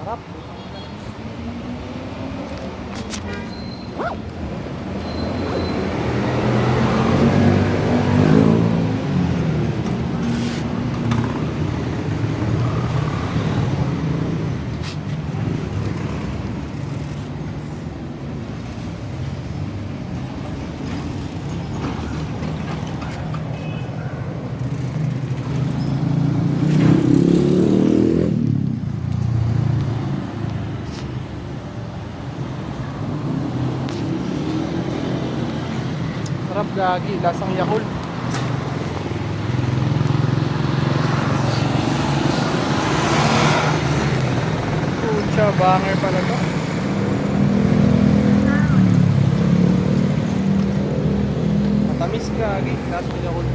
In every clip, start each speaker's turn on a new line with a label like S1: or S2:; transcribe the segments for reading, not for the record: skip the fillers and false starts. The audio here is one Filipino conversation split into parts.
S1: Sarap. Sarap gagi, lasang Yakult. Pucha, banger pala to. Matamis gagi, lasang Yakult.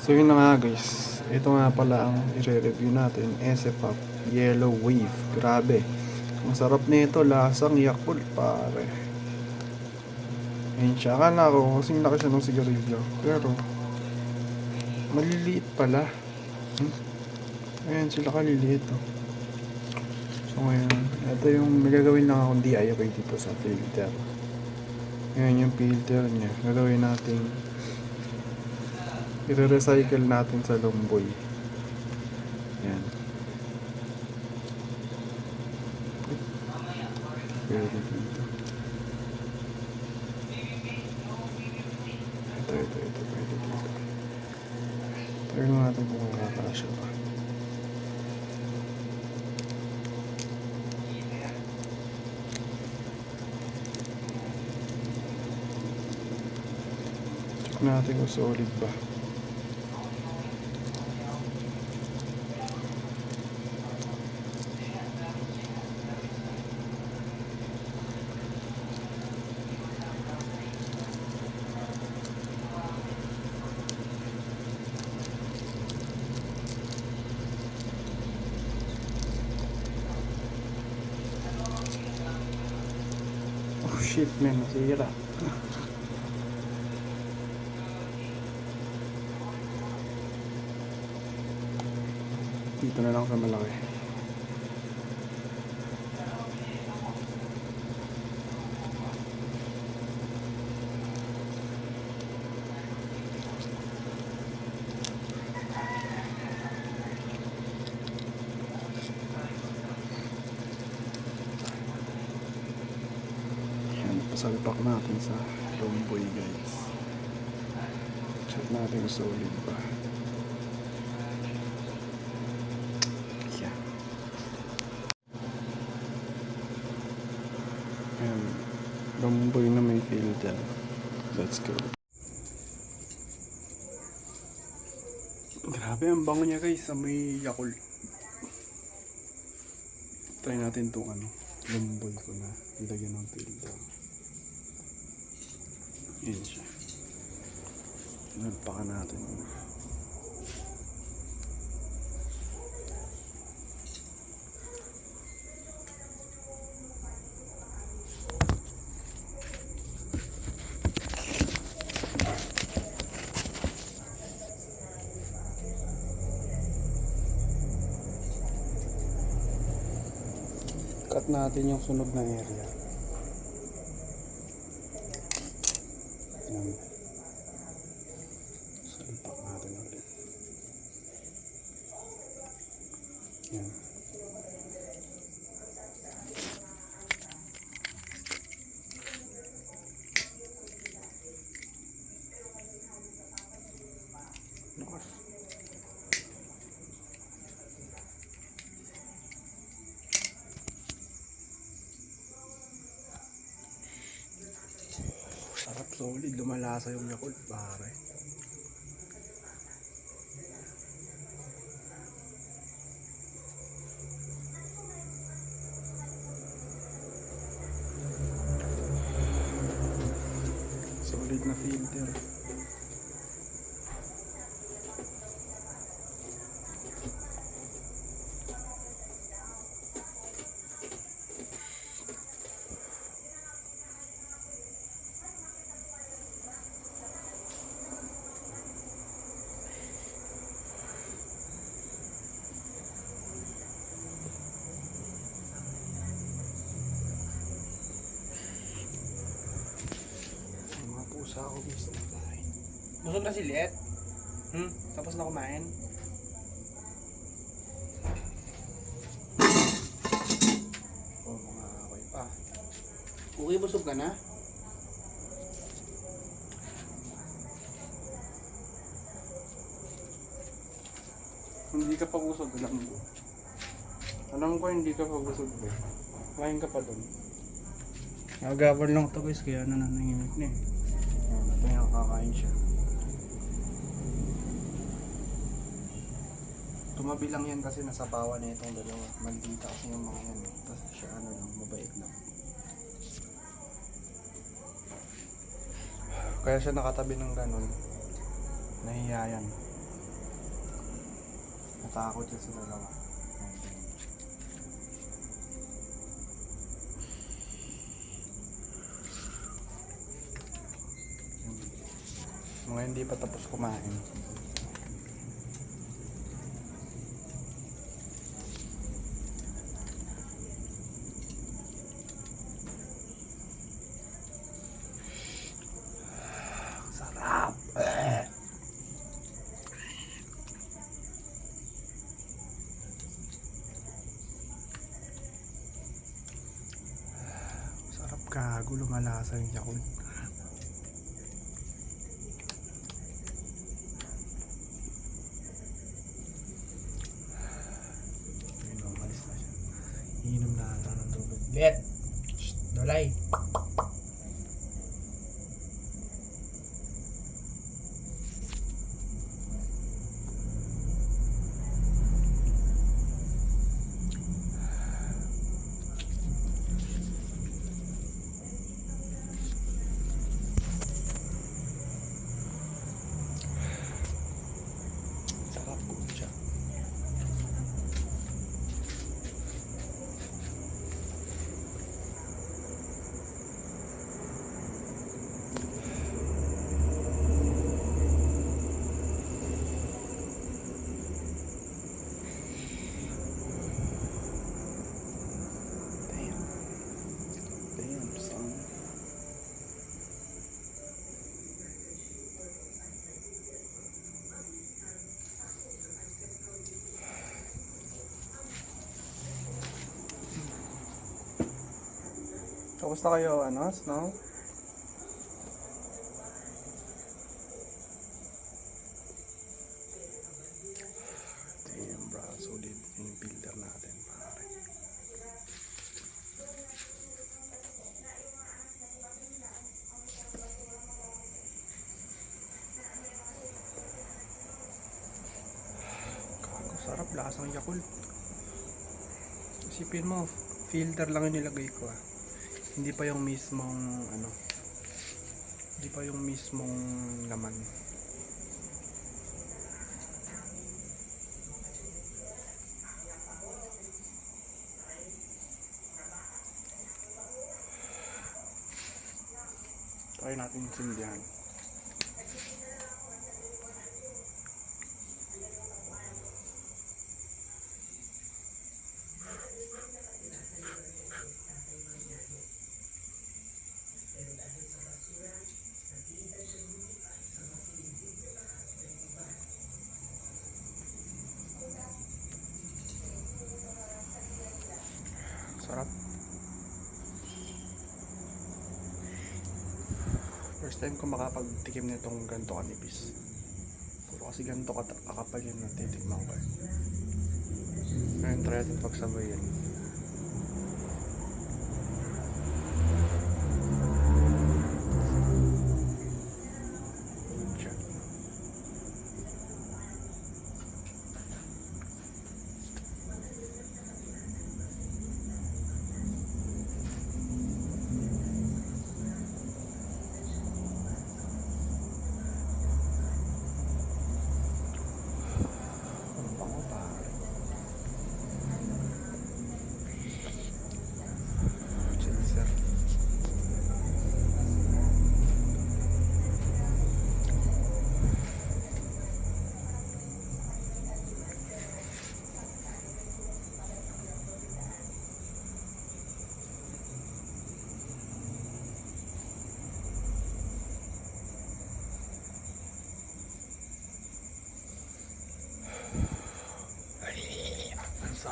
S1: So yun na nga guys, ito nga pala ang i-review natin, SFAP Yellow Wave. Grabe, ang sarap nito, lasang Yakult pare. Ayun siya, akala ko kasing laki siya ng sigarilyo, pero maliliit pala. Ayan sila kaliliit oh. So ngayon, ito yung magagawin lang akong DIY dito sa filter. Ayan yung filter niya, gagawin natin, i-recycle natin sa Longboy. Ayan. Pwede dito. Ito, pwede dito. Try natin kung makakasya pa. Check natin kung solid ba. Oh shit man, nasira. Dito na lang sa malaki. Yan, pasalpak natin sa Longboy guys. Check natin kung solid ba. Ayan, Longboy na may filter. Let's go. Grabe ang bango niya guys sa may Yakult. Try natin itong Longboy ko na ilagyan ng filter. Ayan siya. Nagpakan natin. Cut natin yung sunog na area. Yan. Salpak natin ulit. Yan. Lakas. Sarap, solid, lumalasa yung Yakult pare. Solid na filter. gusto na kain. Busog na si Liet? Tapos na kumain? Oh, mga away pa. Okay, busog ka na? Hindi ka pa busog, alam ko. Alam ko hindi ka pa busog eh. Kain ka pa dun. Nagagawin lang ito guys, kaya nananahimik na eh. Ito yung kakain siya. Tumabi lang yan kasi nasa bawa na itong dalawa. Maldita kasi yung mga yan. Tapos siya ano lang, mabait lang. Kaya siya nakatabi ng ganun. Nahiya yan. Natakot siya sa dalawa. Mga hindi pa tapos kumain. Sarap! Sarap gago, lumalasa yung Yakult. Inom na ata ng tubig. Liet! Dolay! Sarap ko siya. Kamusta kayo, Snow? Damn, bro. Solid yung builder natin, pare. Kago, sarap. Lasang Yakult. Isipin mo, filter lang yung nilagay ko, Hindi pa yung mismong hindi pa yung mismong laman. Try natin yung sindihan. Sarap. First time ko makapagtikim nitong ganito kanipis. Puro kasi ganito kakapal yung natitikman ko. Ngayon try natin pagsabayin.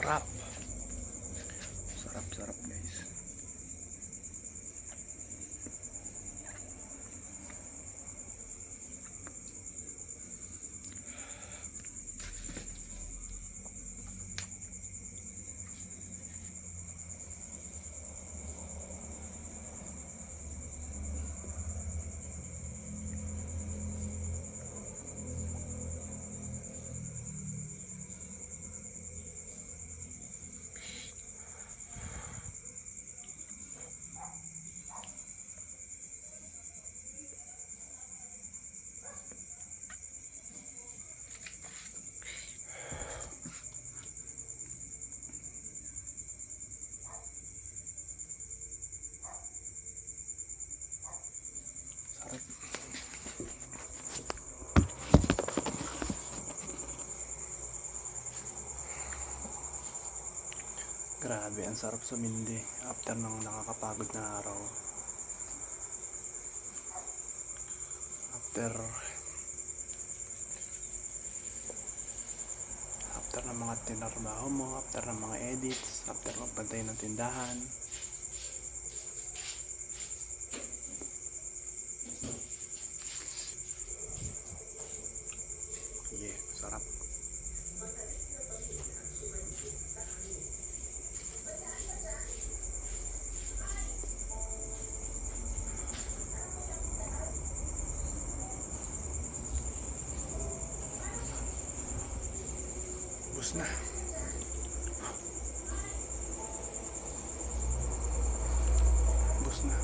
S1: Sarap. Sarap guys. Grabe, ang sarap sumindi after ng nakakapagod na araw. After ng mga tinarbaho mo, after ng mga edits, after magbantay ng tindahan. Yeah, sarap. Ubus na. Ubus na.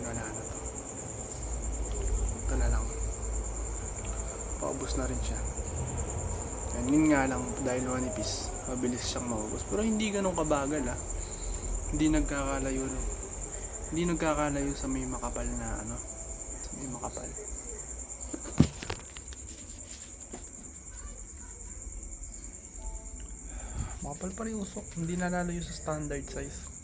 S1: Wala na to. Ito na lang. Paubos na rin siya. Yun nga lang, dahil manipis, mabilis siyang maubos. Pero hindi ganun kabagal Hindi nagkakalayo sa may makapal na sa may makapal. Makapal pa rin usok, hindi nalalayo sa standard size.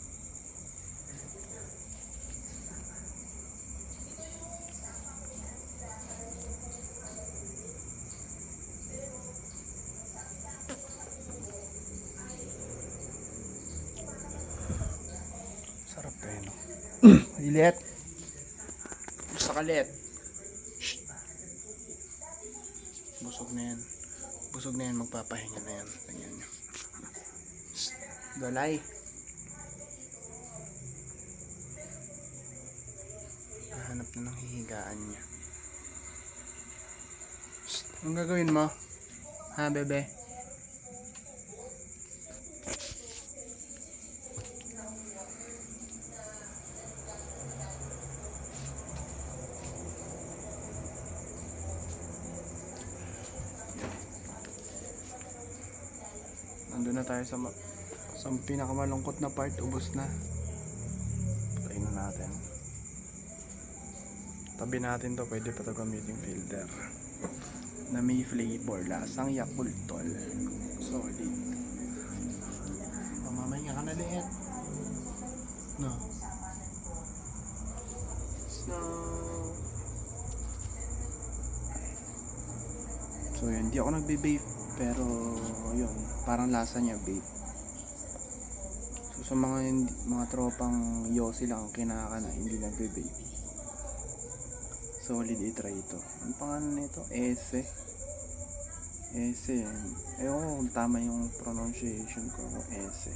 S1: Sarap no. Lilet. Basta kalit. Busog na yan. Magpapahinga na yan. Tingnan nyo. Dolay. Nahanap na ng hihigaan niya. Anong gagawin mo? Ha, bebe? Nandun na tayo sa pinakamalungkot na part. Ubos na. Patayin na natin. Tabi natin to. Pwede pa ito gamitin filter na may flavor. Lasang Yakult tol. Solid. Mamamahinga ka na liit. No. So yun. Hindi ako nagbe-vape. Pero yun. Parang lasa niya vape. So sa mga tropang yosi lang kinakana, hindi nagbe-vape. Solid, i-try ito. Ang pangalan nito? Ese. Ewan kung tama yung pronunciation ko. Ese.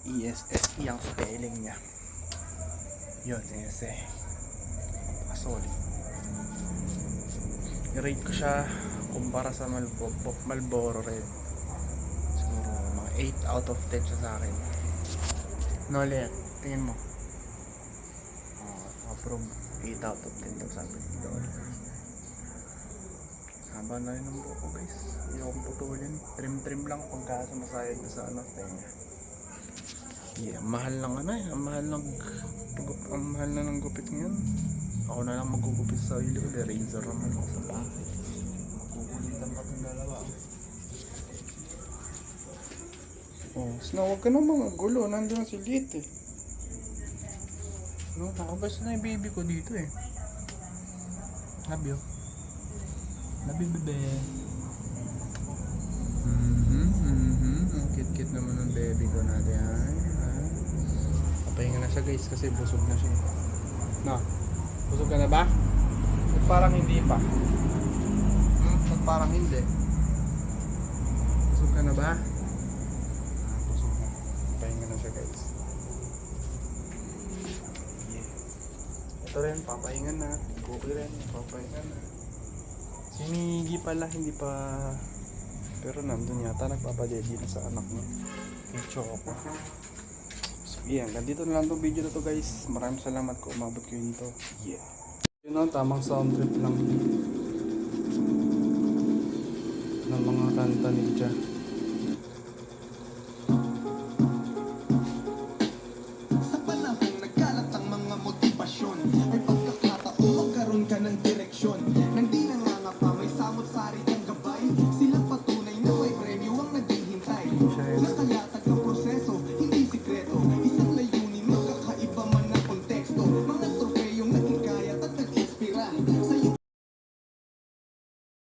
S1: E-S-S-E ang spelling niya. Yun, Ese. Solid. I-rate ko siya kumpara sa Marlboro Red. Siguro mga 8 out of 10 siya sa akin. No, Let. Tingin mo. Approve. 8 out of 10 daw sabi ko. Haba na rin ang buko guys. Hindi akong putulin. Trim lang pagka sumasayag na sa tenga. Yeah, mahal lang Ang mahal na ng gupit ngayon. Ako na lang magugupit sa sarili ko. Razor naman ako sa bahay. Magkukulitan pa itong dalawa. Oh, Snow, huwag ka nang mga gulo. Nandun na si Lit
S2: No, nakabas na yung baby ko dito eh. Love you. Love you, bebe. Ang cute-cute naman ng baby ko natin. Papahinga na siya guys kasi busog na siya. No? Busog ka na ba? Ba't parang hindi pa? Ba't parang hindi? Busog ka na ba? Busog na. Papahinga na siya guys. Yeah. Ito rin, papahinga na. Cookie rin, papahinga na. Si Miggy pala, hindi pa... Pero nandun yata, nagpapadedi na sa anak niya. Yung Choco. So, yan. Ganito na lang itong video na to guys. Maraming salamat kung umabot kayo dito. Yeah. Yun o, tamang sound trip lang. Ng mga kanta ni Dja.
S3: Sa panahong nagkalat ang mga motibasyon, ay pagkakataon magkaroon ka ng direksyon. Nang di nangangapa, may samot-sari kang gabay. Silang patunay na may premyo ang naghihintay. Na kaya